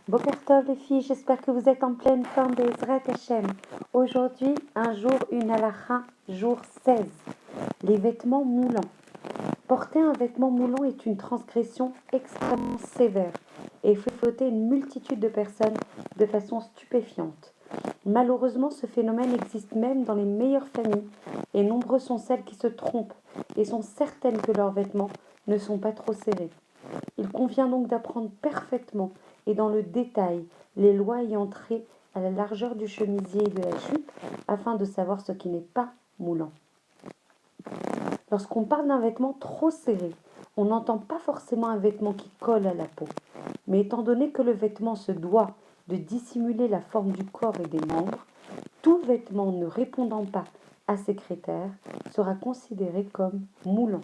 Boker Tov les filles, j'espère que vous êtes en pleine forme d'Ezrat Hashem. Aujourd'hui, un jour, une halakha, jour 16. Les vêtements moulants. Porter un vêtement moulant est une transgression extrêmement sévère et fait fauter une multitude de personnes de façon stupéfiante. Malheureusement, ce phénomène existe même dans les meilleures familles et nombreuses sont celles qui se trompent et sont certaines que leurs vêtements ne sont pas trop serrés. Il convient donc d'apprendre parfaitement et dans le détail les lois ayant trait à la largeur du chemisier et de la jupe afin de savoir ce qui n'est pas moulant. Lorsqu'on parle d'un vêtement trop serré, on n'entend pas forcément un vêtement qui colle à la peau. Mais étant donné que le vêtement se doit de dissimuler la forme du corps et des membres, tout vêtement ne répondant pas à ces critères sera considéré comme moulant.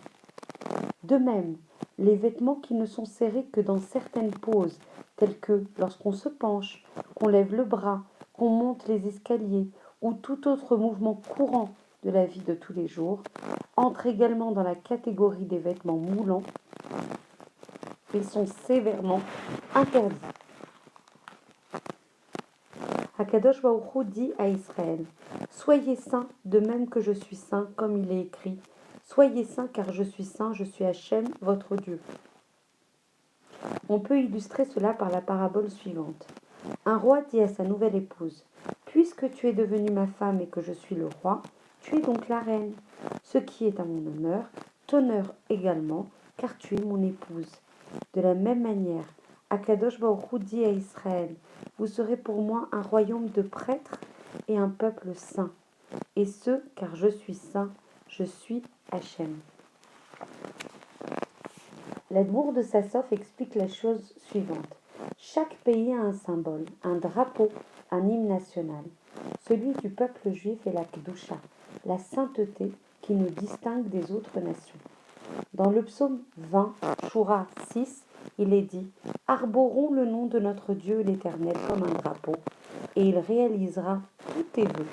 De même, les vêtements qui ne sont serrés que dans certaines poses, telles que lorsqu'on se penche, qu'on lève le bras, qu'on monte les escaliers ou tout autre mouvement courant de la vie de tous les jours, entrent également dans la catégorie des vêtements moulants et sont sévèrement interdits. Akadosh Baruch Hu dit à Israël: soyez saints de même que je suis saint, comme il est écrit. Soyez saints car je suis saint, je suis Hachem, votre Dieu. On peut illustrer cela par la parabole suivante. Un roi dit à sa nouvelle épouse: puisque tu es devenue ma femme et que je suis le roi, tu es donc la reine. Ce qui est à mon honneur, t'honore également, car tu es mon épouse. De la même manière, Akadosh Baruch Hu dit à Israël: vous serez pour moi un royaume de prêtres et un peuple saint. Et ce, car je suis saint, je suis Hachem. L'Admour de Sassof explique la chose suivante. Chaque pays a un symbole, un drapeau, un hymne national. Celui du peuple juif est la Kedusha, la sainteté qui nous distingue des autres nations. Dans le psaume 20, Shura 6, il est dit « Arborons le nom de notre Dieu l'Éternel comme un drapeau, et il réalisera tous tes vœux. »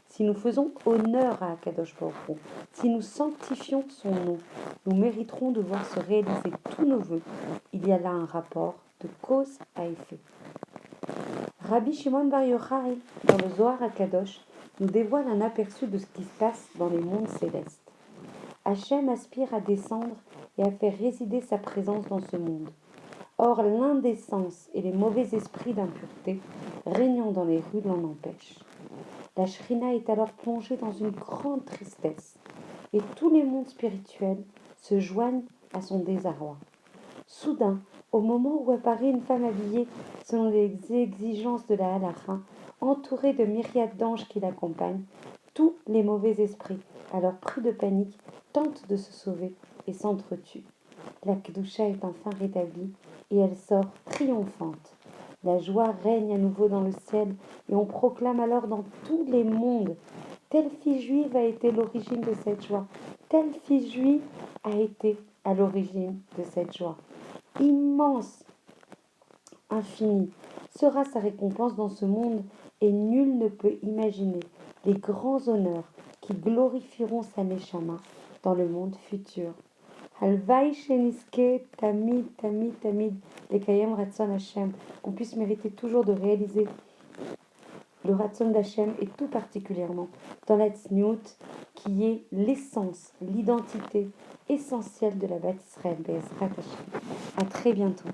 Si nous faisons honneur à Akadosh Baruch Hu, si nous sanctifions son nom, nous mériterons de voir se réaliser tous nos vœux. Il y a là un rapport de cause à effet. Rabbi Shimon Bar Yochai, dans le Zohar HaKadosh, nous dévoile un aperçu de ce qui se passe dans les mondes célestes. Hachem aspire à descendre et à faire résider sa présence dans ce monde. Or, l'indécence et les mauvais esprits d'impureté régnant dans les rues l'en empêchent. La Shrina est alors plongée dans une grande tristesse et tous les mondes spirituels se joignent à son désarroi. Soudain, au moment où apparaît une femme habillée selon les exigences de la halakha, entourée de myriades d'anges qui l'accompagnent, tous les mauvais esprits, alors pris de panique, tentent de se sauver et s'entretuent. La Kedusha est enfin rétablie et elle sort triomphante. La joie règne à nouveau dans le ciel et on proclame alors dans tous les mondes: telle fille juive a été l'origine de cette joie, telle fille juive a été à l'origine de cette joie. Immense, infinie sera sa récompense dans ce monde et nul ne peut imaginer les grands honneurs qui glorifieront sa neshama dans le monde futur. Halvaï sheniske tamid tamid tamid lekayem ratson Hashem, qu'on puisse mériter toujours de réaliser le ratson d'Hachem et tout particulièrement dans la tzniut qui est l'essence, l'identité essentielle de la Bat Israël Be'ezrat Hashem. À très bientôt.